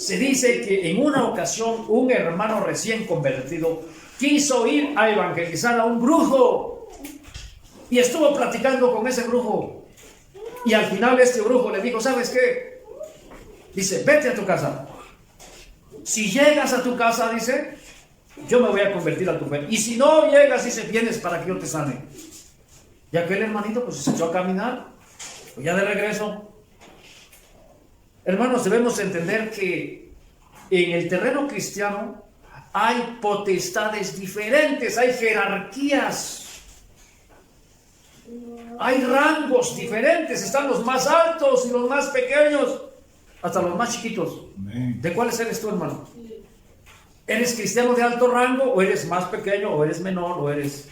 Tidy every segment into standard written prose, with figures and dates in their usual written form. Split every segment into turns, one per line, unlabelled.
Se dice que en una ocasión un hermano recién convertido quiso ir a evangelizar a un brujo y estuvo platicando con ese brujo, y al final este brujo le dijo: ¿sabes qué? Dice: vete a tu casa. Si llegas a tu casa, dice, yo me voy a convertir a tu fe. Y si no llegas, dice, vienes para que yo te sane. Y aquel hermanito pues se echó a caminar, pues ya de regreso. Hermanos, debemos entender que en el terreno cristiano hay potestades diferentes, hay jerarquías, hay rangos diferentes. Están los más altos y los más pequeños, hasta los más chiquitos. ¿De cuáles eres tú, hermano? ¿Eres cristiano de alto rango, o eres más pequeño, o eres menor, o eres...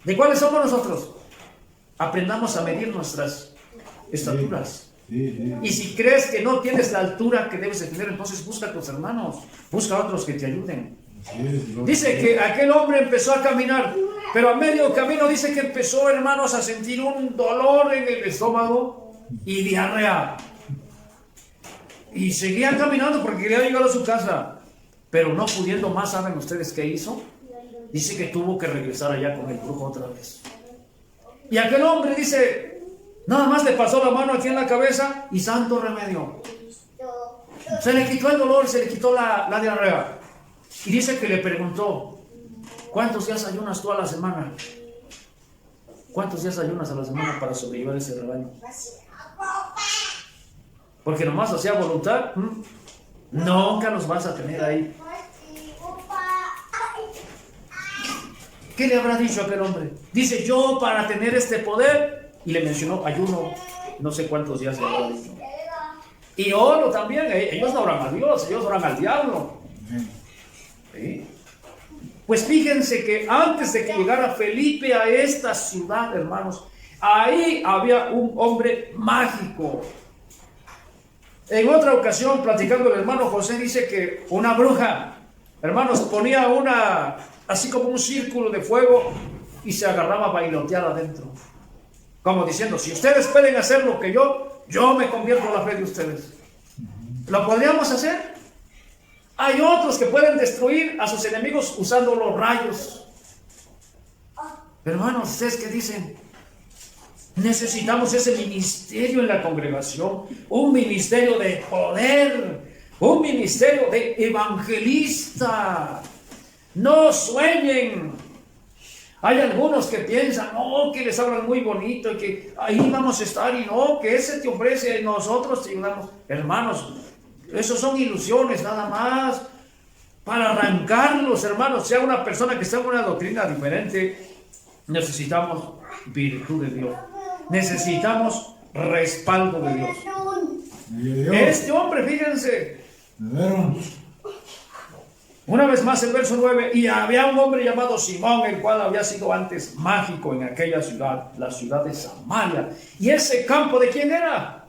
¿De cuáles somos nosotros? Aprendamos a medir nuestras estaturas. Y si crees que no tienes la altura que debes de tener, entonces busca a tus hermanos, busca a otros que te ayuden. Dice que aquel hombre empezó a caminar, pero a medio camino dice que empezó, hermanos, a sentir un dolor en el estómago y diarrea. Y seguía caminando porque quería llegar a su casa, pero no pudiendo más. ¿Saben ustedes qué hizo? Dice que tuvo que regresar allá con el brujo otra vez. Y aquel hombre, dice, nada más le pasó la mano aquí en la cabeza y santo remedio. Se le quitó el dolor, se le quitó la diarrea. Y dice que le preguntó: ¿cuántos días ayunas tú a la semana? ¿Cuántos días ayunas a la semana para sobrellevar ese rebaño? Porque nomás hacía voluntad, nunca los vas a tener ahí. ¿Qué le habrá dicho aquel hombre? Dice: yo para tener este poder, y le mencionó ayuno, no sé cuántos días le habrá dicho. Y oro también, ellos no oran a Dios, ellos oran al diablo. ¿Sí? Pues fíjense que antes de que llegara Felipe a esta ciudad, hermanos, ahí había un hombre mágico. En otra ocasión, platicando el hermano José, dice que una bruja, hermanos, ponía así como un círculo de fuego y se agarraba a bailotear adentro, como diciendo: si ustedes pueden hacer lo que yo me convierto en la fe de ustedes. ¿Lo podríamos hacer? Hay otros que pueden destruir a sus enemigos usando los rayos. Hermanos, ¿ustedes qué dicen? Necesitamos ese ministerio en la congregación, un ministerio de poder, un ministerio de evangelista. No sueñen. Hay algunos que piensan, que les hablan muy bonito y que ahí vamos a estar, y que ese te ofrece y nosotros te ayudamos. Hermanos, esos son ilusiones nada más, para arrancarlos, hermanos. Sea una persona que está en una doctrina diferente, necesitamos virtud de Dios. Necesitamos respaldo de Dios. Este hombre, fíjense, una vez más el verso 9, y había un hombre llamado Simón, el cual había sido antes mágico en aquella ciudad, la ciudad de Samaria. ¿Y ese campo de quién era?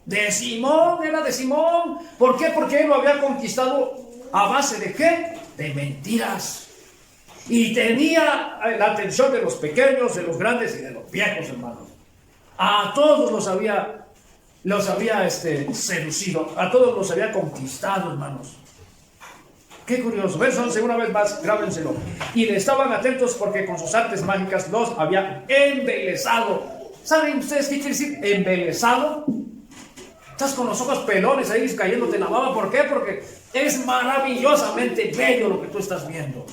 De Simón, era de Simón. ¿Por qué? Porque él lo había conquistado a base de ¿qué? De mentiras. Y tenía la atención de los pequeños, de los grandes y de los viejos, hermanos. A todos los había seducido, a todos los había conquistado, hermanos. Qué curioso. Verso 11, una vez más, grábenselo. Y le estaban atentos porque con sus artes mágicas los había embelesado. ¿Saben ustedes qué quiere decir embelesado? Estás con los ojos pelones ahí cayéndote en la baba. ¿Por qué? Porque es maravillosamente bello lo que tú estás viendo.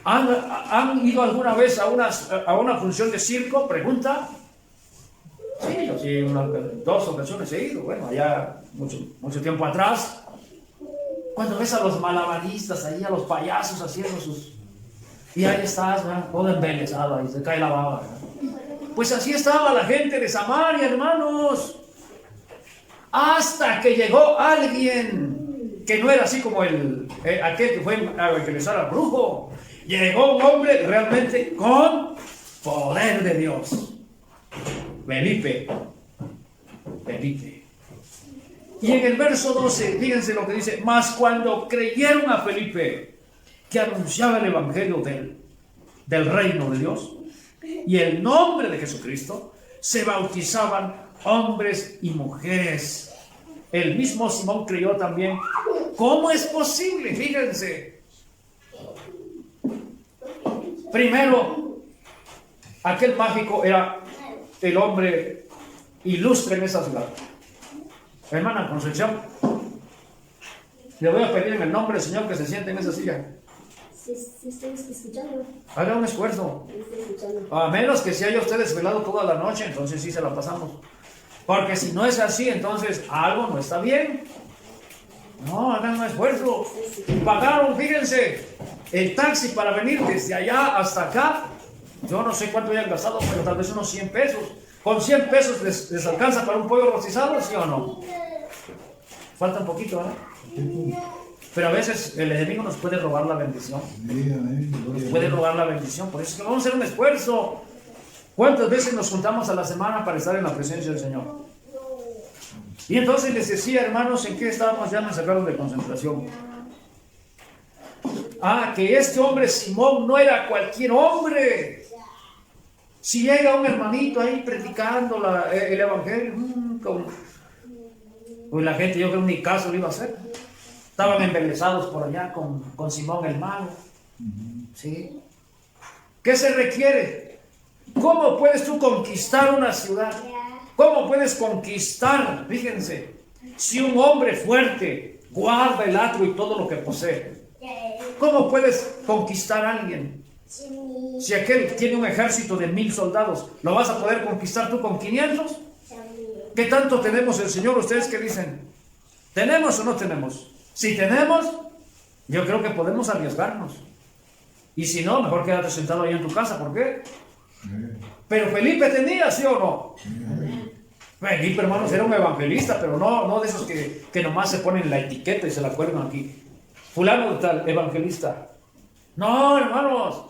¿Han ido alguna vez a una función de circo? Pregunta. Sí, yo sí, 2 ocasiones he ido. Bueno, allá mucho tiempo atrás. Cuando ves a los malabaristas ahí, a los payasos haciendo sus... Y ahí estás, ¿verdad? Todo embelesado, ahí se cae la baba, ¿verdad? Pues así estaba la gente de Samaria, hermanos. Hasta que llegó alguien que no era así como aquel que fue a evangelizar al brujo. Llegó un hombre realmente con poder de Dios. Felipe. Y en el verso 12, fíjense lo que dice: mas cuando creyeron a Felipe, que anunciaba el evangelio del reino de Dios y el nombre de Jesucristo, se bautizaban hombres y mujeres. el mismo Simón creyó también. ¿Cómo es posible? Fíjense. Primero, aquel mágico era el hombre ilustre en esa ciudad. Hermana Concepción, le voy a pedir en el nombre del Señor que se siente en esa silla.
Sí, estoy escuchando.
Haga un esfuerzo.
Estoy escuchando.
A menos que se haya usted desvelado toda la noche, entonces sí se la pasamos. Porque si no es así, entonces algo no está bien. No, hagan un esfuerzo. Pagaron, fíjense, el taxi para venir desde allá hasta acá. Yo no sé cuánto hayan gastado, pero tal vez unos 100 pesos. Con 100 pesos les alcanza para un pollo rostizado, ¿sí o no? Falta un poquito, ¿verdad? Pero a veces el enemigo nos puede robar la bendición. Nos puede robar la bendición. Por eso es que vamos a hacer un esfuerzo. ¿Cuántas veces nos juntamos a la semana para estar en la presencia del Señor? Y entonces les decía, hermanos, ¿en qué estábamos? Ya me sacaron de concentración. Que este hombre Simón no era cualquier hombre. Si llega un hermanito ahí predicando el evangelio, pues la gente, yo creo, ni caso lo iba a hacer. Estaban embelesados por allá con Simón el mago. ¿Sí? ¿Qué se requiere? ¿Cómo puedes tú conquistar una ciudad? ¿Cómo puedes conquistar? Fíjense, si un hombre fuerte guarda el atrio y todo lo que posee, ¿cómo puedes conquistar a alguien? Si aquel tiene un ejército de 1000 soldados, ¿lo vas a poder conquistar tú con 500? ¿Qué tanto tenemos el Señor? ¿Ustedes qué dicen? ¿Tenemos o no tenemos? Si tenemos, yo creo que podemos arriesgarnos. Y si no, mejor quédate sentado ahí en tu casa. ¿Por qué? Pero Felipe tenía, ¿sí o no? Felipe, hermanos, era un evangelista, pero no de esos que nomás se ponen la etiqueta y se la cuelgan aquí. Fulano de tal, evangelista. No, hermanos.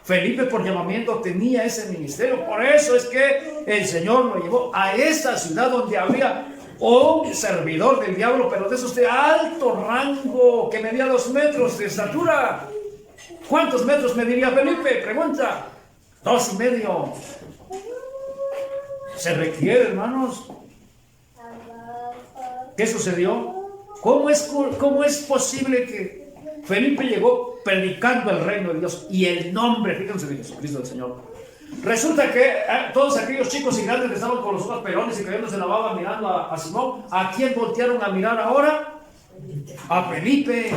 Felipe por llamamiento tenía ese ministerio. Por eso es que el Señor lo llevó a esa ciudad donde había un servidor del diablo, pero de esos de alto rango, que medía 2 metros de estatura. ¿Cuántos metros mediría Felipe? Pregunta. 2,5. Se requiere, hermanos. ¿Qué sucedió? ¿Cómo es posible que Felipe llegó predicando el reino de Dios y el nombre, fíjense, de Jesucristo el Señor? Resulta que todos aquellos chicos y grandes que estaban con los ojos pelones y cayéndose la baba mirando a Simón, ¿a quién voltearon a mirar ahora? A Felipe.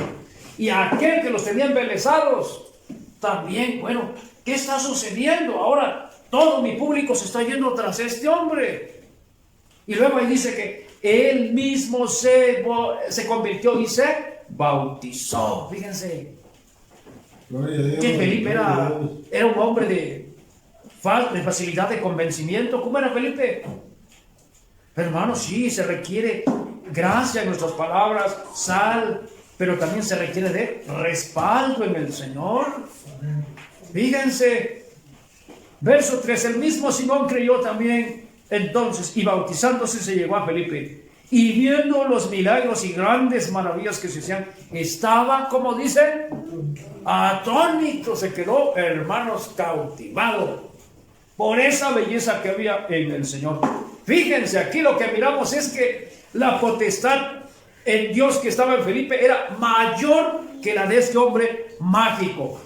Y a aquel que los tenía embelesados también. Bueno, ¿qué está sucediendo? Ahora todo mi público se está yendo tras este hombre. Y luego ahí dice que él mismo se convirtió y se bautizó. Fíjense que Felipe era un hombre de facilidad de convencimiento. ¿Cómo era Felipe? Hermano, sí, se requiere gracia en nuestras palabras, sal, pero también se requiere de respaldo en el Señor. Fíjense, verso 3, el mismo Simón creyó también entonces, y bautizándose se llegó a Felipe, y viendo los milagros y grandes maravillas que se hacían, estaba, como dice, atónito. Se quedó, hermanos, cautivado por esa belleza que había en el Señor. Fíjense, aquí lo que miramos es que la potestad en Dios que estaba en Felipe era mayor que la de este hombre mágico.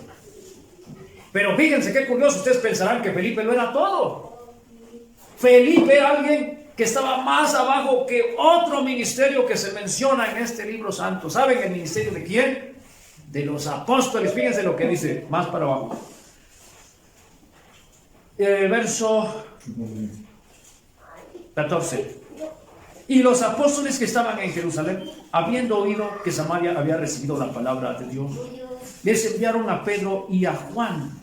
Pero fíjense qué curioso, ustedes pensarán que Felipe lo era todo. Felipe era alguien que estaba más abajo que otro ministerio que se menciona en este libro santo. ¿Saben el ministerio de quién? De los apóstoles. Fíjense lo que dice más para abajo. Verso 14. Y los apóstoles que estaban en Jerusalén, habiendo oído que Samaria había recibido la palabra de Dios, les enviaron a Pedro y a Juan,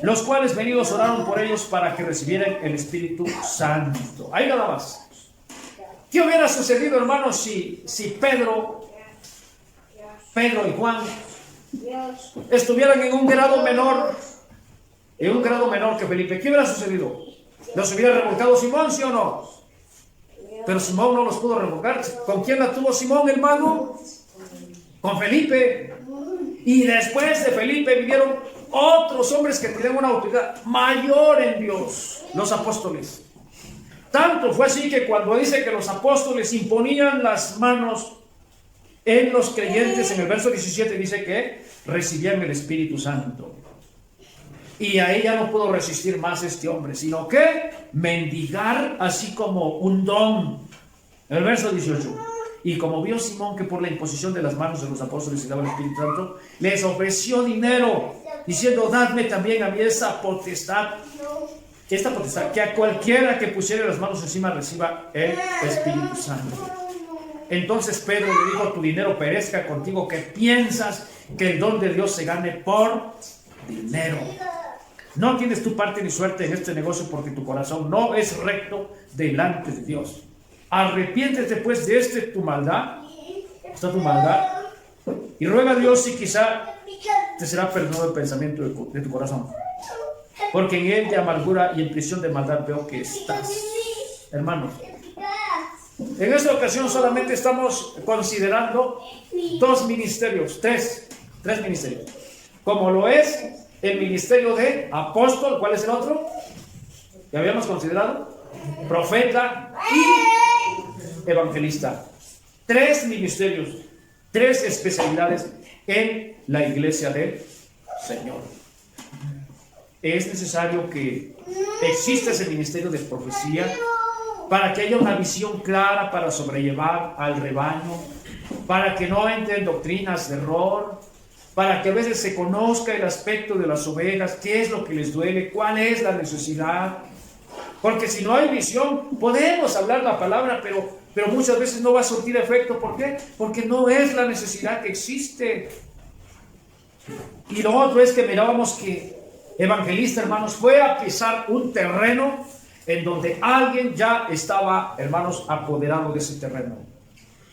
los cuales venidos oraron por ellos para que recibieran el Espíritu Santo. Ahí nada más. ¿Qué hubiera sucedido, hermanos, si Pedro y Juan estuvieran en un grado menor que Felipe? ¿Qué hubiera sucedido? ¿Los hubiera revocado Simón, sí o no? Pero Simón no los pudo revocar. ¿Con quién la tuvo Simón, hermano? Con Felipe. Y después de Felipe vinieron otros hombres que tenían una autoridad mayor en Dios, los apóstoles. Tanto fue así que cuando dice que los apóstoles imponían las manos en los creyentes, en el verso 17 dice que recibían el Espíritu Santo. Y ahí ya no pudo resistir más este hombre, sino que mendigar así como un don. En el verso 18. Y como vio Simón que por la imposición de las manos de los apóstoles se daba el Espíritu Santo, les ofreció dinero, diciendo, dadme también a mí esta potestad, que a cualquiera que pusiera las manos encima reciba el Espíritu Santo. Entonces Pedro le dijo, tu dinero perezca contigo, que piensas que el don de Dios se gane por dinero. No tienes tu parte ni suerte en este negocio, porque tu corazón no es recto delante de Dios. Arrepiéntete pues de tu maldad, y ruega a Dios y quizá te será perdonado el pensamiento de tu corazón. Porque en él de amargura y en prisión de maldad veo que estás. Hermanos, en esta ocasión solamente estamos considerando tres ministerios. Como lo es el ministerio de apóstol. ¿Cuál es el otro? Que habíamos considerado. Profeta y evangelista. 3 ministerios, 3 especialidades en la iglesia del Señor. Es necesario que exista ese ministerio de profecía para que haya una visión clara para sobrellevar al rebaño, para que no entren doctrinas de error, para que a veces se conozca el aspecto de las ovejas, qué es lo que les duele, cuál es la necesidad. Porque si no hay visión, podemos hablar la palabra, pero muchas veces no va a surtir efecto. ¿Por qué? Porque no es la necesidad que existe. Y lo otro es que mirábamos que evangelista, hermanos, fue a pisar un terreno en donde alguien ya estaba, hermanos, apoderado de ese terreno,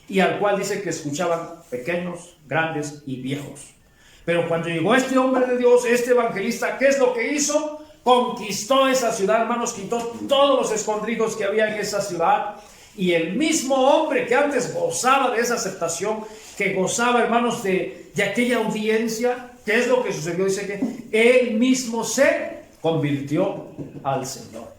y al cual dice que escuchaban pequeños, grandes y viejos. Pero cuando llegó este hombre de Dios, este evangelista, ¿qué es lo que hizo? Conquistó esa ciudad, hermanos, quitó todos los escondrijos que había en esa ciudad, y el mismo hombre que antes gozaba de esa aceptación, que gozaba, hermanos, de aquella audiencia, ¿qué es lo que sucedió? Dice que él mismo se convirtió al Señor.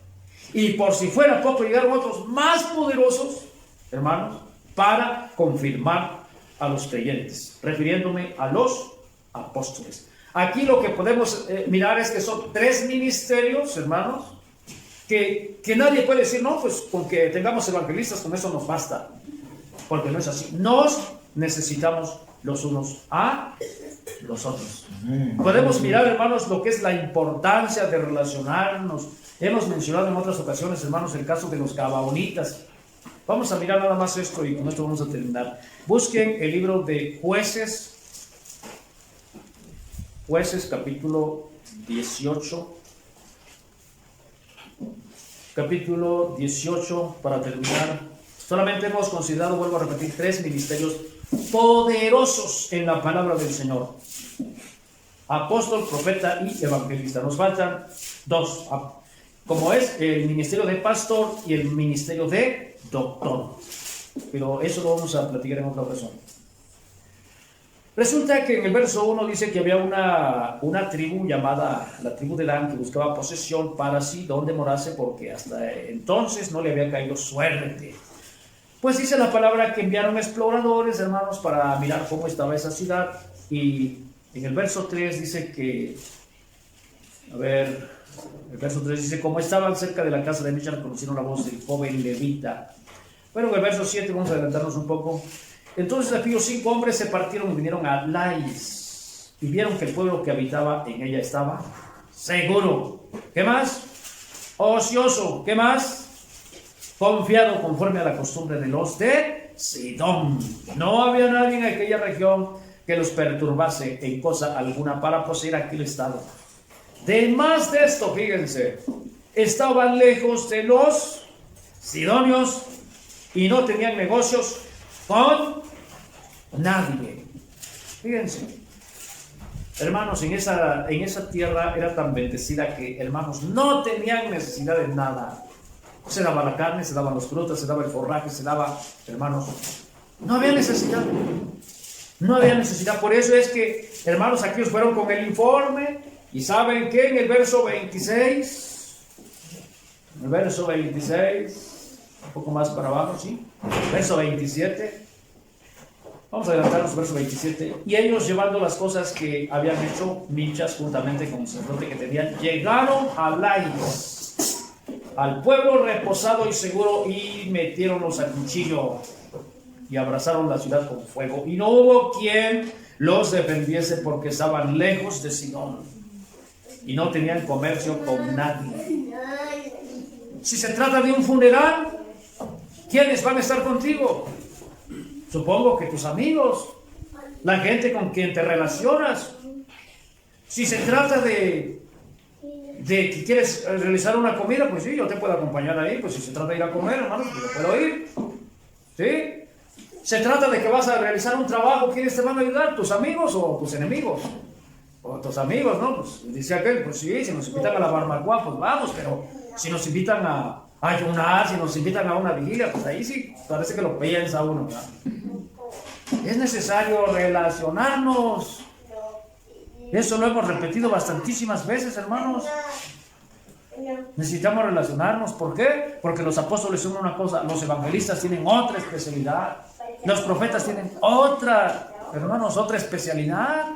Y por si fuera poco, llegaron otros más poderosos, hermanos, para confirmar a los creyentes, refiriéndome a los apóstoles. Aquí lo que podemos mirar es que son 3 ministerios, hermanos, que nadie puede decir, no, pues con que tengamos evangelistas, con eso nos basta. Porque no es así. Nos necesitamos los unos a los otros. Podemos mirar, hermanos, lo que es la importancia de relacionarnos. Hemos mencionado en otras ocasiones, hermanos, el caso de los gabaonitas. Vamos a mirar nada más esto y con esto vamos a terminar. Busquen el libro de Jueces capítulo 18. Capítulo 18, para terminar. Solamente hemos considerado, vuelvo a repetir, 3 ministerios poderosos en la palabra del Señor: apóstol, profeta y evangelista. Nos faltan 2, como es el ministerio de pastor y el ministerio de doctor, pero eso lo vamos a platicar en otra ocasión. Resulta que en el verso 1 dice que había una tribu llamada la tribu de Dan, que buscaba posesión para sí donde morase, porque hasta entonces no le había caído suerte. Pues dice la palabra que enviaron exploradores, hermanos, para mirar cómo estaba esa ciudad. Y en el verso 3 dice que, el verso 3 dice, como estaban cerca de la casa de Michal, conocieron la voz del joven levita. Bueno, en el verso 7, vamos a adelantarnos un poco. Entonces aquellos 5 hombres se partieron y vinieron a Lais, y vieron que el pueblo que habitaba en ella estaba seguro. ¿Qué más? Ocioso. ¿Qué más? Confiado, conforme a la costumbre de los de Sidón. No había nadie en aquella región que los perturbase en cosa alguna para poseer aquel estado. Además de esto, fíjense, estaban lejos de los sidonios y no tenían negocios con nadie. Fíjense, hermanos, en esa tierra era tan bendecida que, hermanos, no tenían necesidad de nada. Se daba la carne, se daban las frutas, se daba el forraje, se daba, hermanos, no había necesidad. No había necesidad. Por eso es que, hermanos, aquí os fueron con el informe. Y saben que en el verso 26 el verso 26, un poco más para abajo, ¿sí? Verso 27. Vamos a adelantarnos al verso 27. Y ellos, llevando las cosas que habían hecho Michas juntamente con el sacerdote que tenían, llegaron a Lais, al pueblo reposado y seguro, y metiéronlos al cuchillo y abrazaron la ciudad con fuego. Y no hubo quien los defendiese porque estaban lejos de Sidón y no tenían comercio con nadie. Si se trata de un funeral, ¿quiénes van a estar contigo? Supongo que tus amigos, la gente con quien te relacionas. Si se trata de que quieres realizar una comida, pues sí, yo te puedo acompañar ahí. Pues si se trata de ir a comer, hermano, pues yo puedo ir. ¿Sí? Se trata de que vas a realizar un trabajo, ¿quiénes te van a ayudar? ¿Tus amigos o tus enemigos? O tus amigos, ¿no? Pues dice aquel, pues sí, si nos invitan a la barbacoa, pues vamos, pero si nos invitan a ayunar, si nos invitan a una vigilia, pues ahí sí, parece que lo piensa uno, ¿verdad? Es necesario relacionarnos. Eso lo hemos repetido bastantísimas veces, hermanos. Necesitamos relacionarnos. ¿Por qué? Porque los apóstoles son una cosa, los evangelistas tienen otra especialidad, los profetas tienen otra, hermanos, otra especialidad.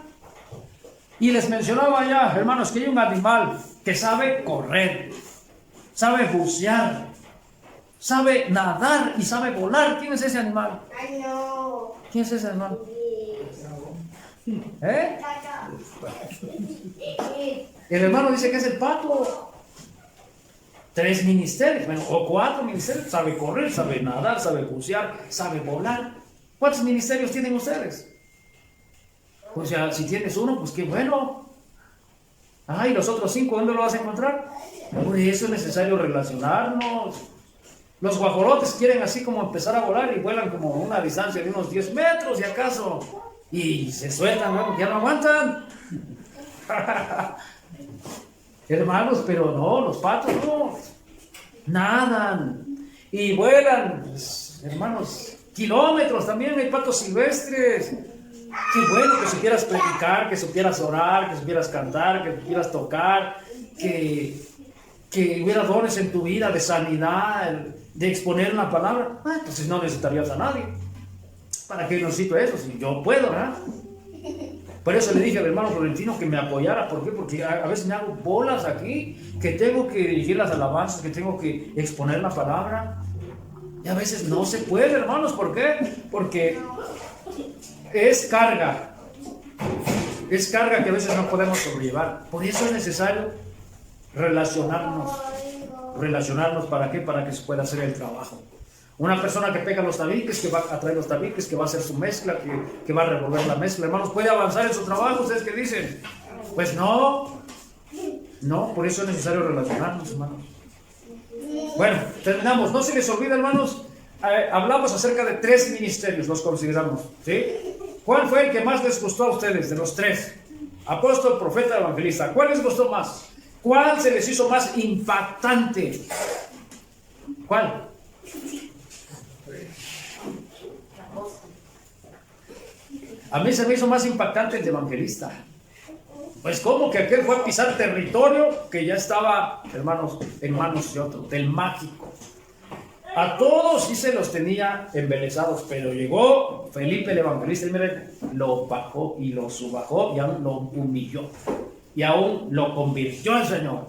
Y les mencionaba ya, hermanos, que hay un animal que sabe correr, sabe bucear, sabe nadar y sabe volar. ¿Quién es ese animal? ¿Quién es ese animal? El hermano dice que es el pato. 3 ministerios, bueno, o 4 ministerios. Sabe correr, sabe nadar, sabe bucear, sabe volar. ¿Cuántos ministerios tienen ustedes? O sea, si tienes uno, pues qué bueno. ¿Y los otros 5 dónde lo vas a encontrar? Por eso es necesario relacionarnos. Los guajolotes quieren así como empezar a volar y vuelan como a una distancia de unos 10 metros, si acaso. Y se sueltan, ¿no? Porque ya no aguantan. Hermanos, pero no, los patos no. Nadan y vuelan, pues, hermanos, kilómetros. También hay patos silvestres. Qué bueno que supieras predicar, que supieras orar, que supieras cantar, que supieras tocar, que hubiera dones en tu vida de sanidad, de exponer una palabra. Entonces no necesitarías a nadie. ¿Para qué necesito eso? Si yo puedo, ¿verdad? Por eso le dije al hermano Florentino que me apoyara. ¿Por qué? Porque a veces me hago bolas aquí, que tengo que dirigir las alabanzas, que tengo que exponer la palabra. Y a veces no se puede, hermanos. ¿Por qué? Porque es carga. Es carga que a veces no podemos sobrellevar. Por eso es necesario relacionarnos. Relacionarnos, ¿para qué? Para que se pueda hacer el trabajo. Una persona que pega los tabiques, que va a traer los tabiques, que va a hacer su mezcla, que va a revolver la mezcla, hermanos, ¿puede avanzar en su trabajo? ¿Ustedes qué dicen? Pues no. No, por eso es necesario relacionarnos, hermanos. Bueno, terminamos. No se les olvide, hermanos, hablamos acerca de 3 ministerios, los consideramos, ¿sí? ¿Cuál fue el que más les gustó a ustedes de los 3? Apóstol, profeta, evangelista. ¿Cuál les gustó más? ¿Cuál se les hizo más impactante? ¿Cuál? A mí se me hizo más impactante el de evangelista. Pues como que aquel fue a pisar territorio que ya estaba, hermanos, en manos de otro, del mágico. A todos sí se los tenía embelesados, pero llegó Felipe el evangelista y miren, lo bajó y lo subajó y aún lo humilló. Y aún lo convirtió al Señor.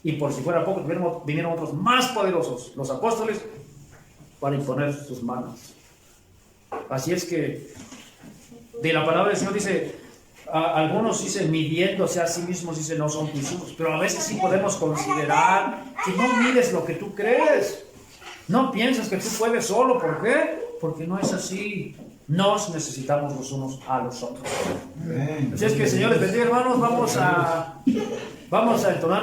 Y por si fuera poco, vinieron otros más poderosos, los apóstoles, para imponer sus manos. Así es que de la palabra del Señor dice, algunos dicen midiéndose a sí mismos, dicen no son tus hijos, pero a veces sí podemos considerar que no mides lo que tú crees. No piensas que tú puedes solo. ¿Por qué? Porque no es así. Nos necesitamos los unos a los otros. Así es que, Señor les bendiga, hermanos. Vamos a entonar.